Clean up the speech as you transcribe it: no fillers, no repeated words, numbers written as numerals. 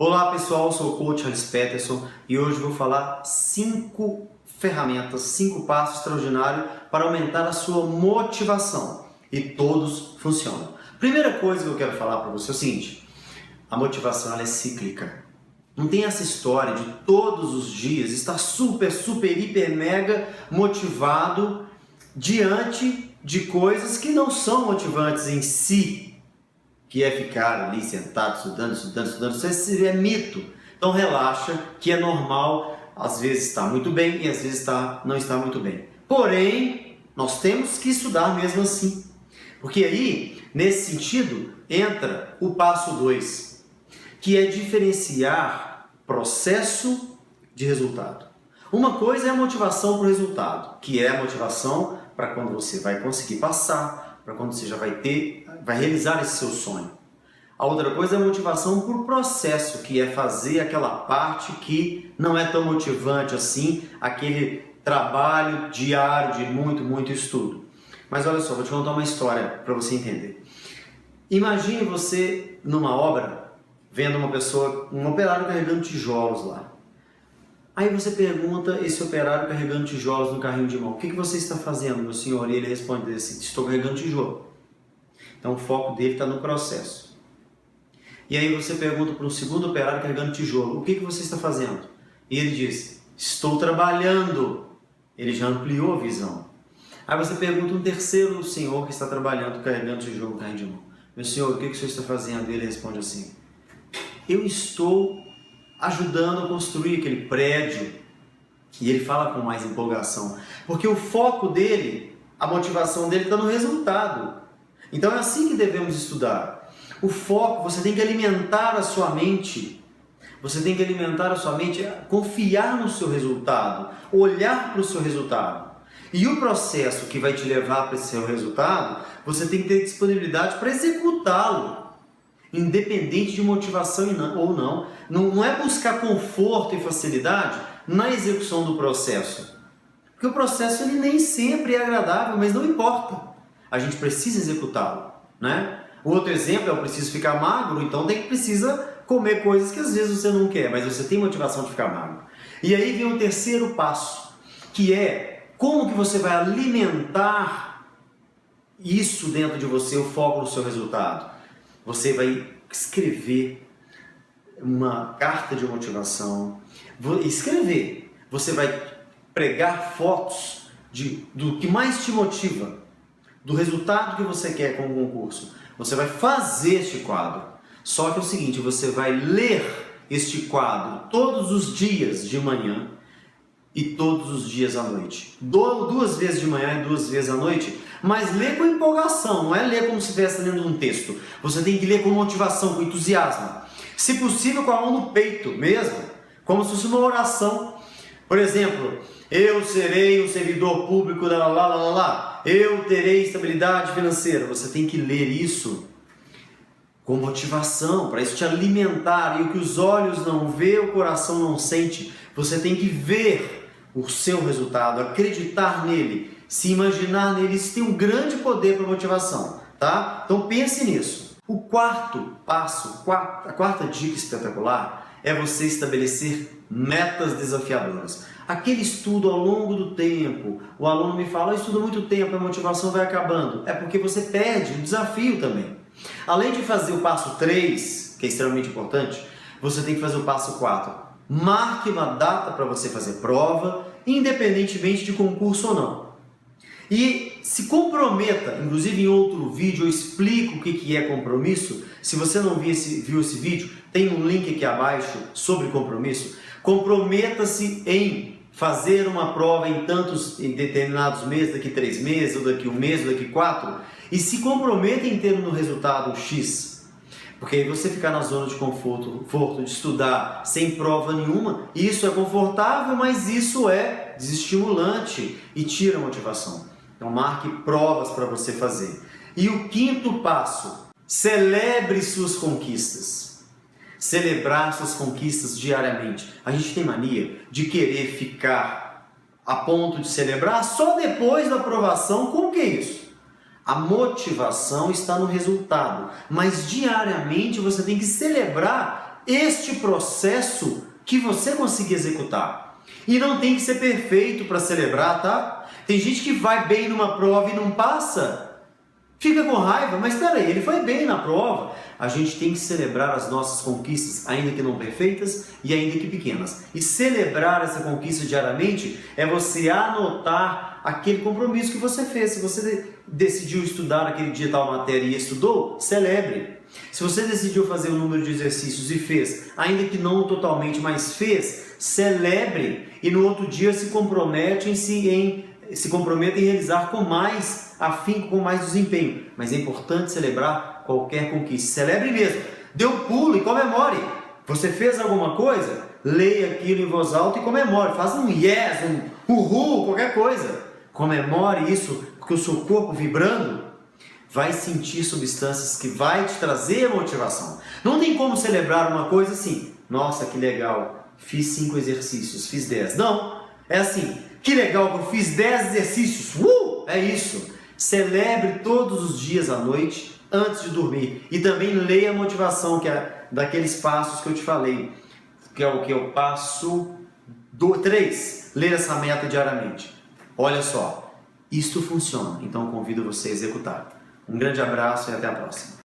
Olá pessoal, eu sou o Coach Hans Peterson e hoje vou falar 5 ferramentas, 5 passos extraordinários para aumentar a sua motivação. E todos funcionam. Primeira coisa que eu quero falar para você é o seguinte: a motivação ela é cíclica. Não tem essa história de todos os dias estar super, hiper, mega motivado diante de coisas que não são motivantes em si, que é ficar ali sentado, estudando, isso é mito. Então relaxa, que é normal, às vezes está muito bem e às vezes não está muito bem. Porém, nós temos que estudar mesmo assim. Porque aí, nesse sentido, entra o passo 2, que é diferenciar processo de resultado. Uma coisa é a motivação para o resultado, que é a motivação para quando você vai conseguir passar, para quando você já vai realizar esse seu sonho. A outra coisa é a motivação por processo, que é fazer aquela parte que não é tão motivante assim, aquele trabalho diário de muito estudo. Mas olha só, vou te contar uma história para você entender. Imagine você numa obra, vendo um operário carregando tijolos lá. Aí você pergunta esse operário carregando tijolos no carrinho de mão: o que você está fazendo, meu senhor? E ele responde assim: estou carregando tijolo. Então o foco dele está no processo. E aí você pergunta para um segundo operário carregando tijolo: o que você está fazendo? E ele diz: estou trabalhando. Ele já ampliou a visão. Aí você pergunta um terceiro senhor que está trabalhando, carregando tijolo no carrinho de mão: meu senhor, o que o senhor está fazendo? E ele responde assim: eu estou ajudando a construir aquele prédio. E ele fala com mais empolgação, porque o foco dele, a motivação dele está no resultado. Então é assim que devemos estudar. O foco, você tem que alimentar a sua mente. Você tem que alimentar a sua mente, confiar no seu resultado, olhar para o seu resultado. E o processo que vai te levar para esse seu resultado, você tem que ter disponibilidade para executá-lo. Independente de motivação ou não. Não é buscar conforto e facilidade na execução do processo. Porque o processo ele nem sempre é agradável, mas não importa. A gente precisa executá-lo, né? O outro exemplo é: eu preciso ficar magro, então precisa comer coisas que às vezes você não quer, mas você tem motivação de ficar magro. E aí vem o terceiro passo, que é como que você vai alimentar isso dentro de você, o foco no seu resultado. Você vai escrever uma carta de motivação, você vai pregar fotos do que mais te motiva, do resultado que você quer com o concurso. Você vai fazer este quadro. Só que é o seguinte: você vai ler este quadro todos os dias de manhã e todos os dias à noite. 2 vezes de manhã e 2 vezes à noite. Mas lê com empolgação, não é ler como se estivesse lendo um texto. Você tem que ler com motivação, com entusiasmo. Se possível, com a mão no peito mesmo, como se fosse uma oração. Por exemplo: eu serei um servidor público, eu terei estabilidade financeira. Você tem que ler isso com motivação, para isso te alimentar. E o que os olhos não vê, o coração não sente. Você tem que ver o seu resultado, acreditar nele, se imaginar nele. Isso tem um grande poder para motivação, tá? Então pense nisso. O quarto passo, a quarta dica espetacular é você estabelecer metas desafiadoras. Aquele estudo ao longo do tempo, o aluno me fala: eu estudo muito tempo, a motivação vai acabando. É porque você perde o desafio também. Além de fazer o passo 3, que é extremamente importante, você tem que fazer o passo 4. Marque uma data para você fazer prova, independentemente de concurso ou não. E se comprometa. Inclusive em outro vídeo eu explico o que é compromisso. Se você não viu esse vídeo, tem um link aqui abaixo sobre compromisso. Comprometa-se em fazer uma prova em determinados meses, daqui 3 meses, ou daqui 1 mês, ou daqui 4, e se comprometa em ter no resultado X. Porque aí você ficar na zona de conforto de estudar sem prova nenhuma, isso é confortável, mas isso é desestimulante e tira a motivação. Então marque provas para você fazer. E o quinto passo: celebre suas conquistas. Celebrar suas conquistas diariamente. A gente tem mania de querer ficar a ponto de celebrar só depois da aprovação. Como que é isso? A motivação está no resultado, mas diariamente você tem que celebrar este processo que você conseguir executar. E não tem que ser perfeito para celebrar, tá? Tem gente que vai bem numa prova e não passa. Fica com raiva, mas peraí, ele foi bem na prova. A gente tem que celebrar as nossas conquistas, ainda que não perfeitas e ainda que pequenas. E celebrar essa conquista diariamente é você anotar aquele compromisso que você fez. Se você decidiu estudar naquele dia tal matéria e estudou, celebre. Se você decidiu fazer o número de exercícios e fez, ainda que não totalmente, mas fez, celebre. E no outro dia se comprometa em realizar com mais afinco, com mais desempenho. Mas é importante celebrar qualquer conquista. Celebre mesmo. Dê um pulo e comemore. Você fez alguma coisa? Leia aquilo em voz alta e comemore. Faça um yes, um uhul, qualquer coisa. Comemore isso, porque o seu corpo vibrando vai sentir substâncias que vai te trazer motivação. Não tem como celebrar uma coisa assim. Nossa, que legal. Fiz 5 exercícios, fiz 10. Não. É assim. Que legal que eu fiz 10 exercícios. É isso. Celebre todos os dias à noite, antes de dormir. E também leia a motivação, que é daqueles passos que eu te falei. Que é o que? O passo 3. Ler essa meta diariamente. Olha só. Isto funciona. Então convido você a executar. Um grande abraço e até a próxima.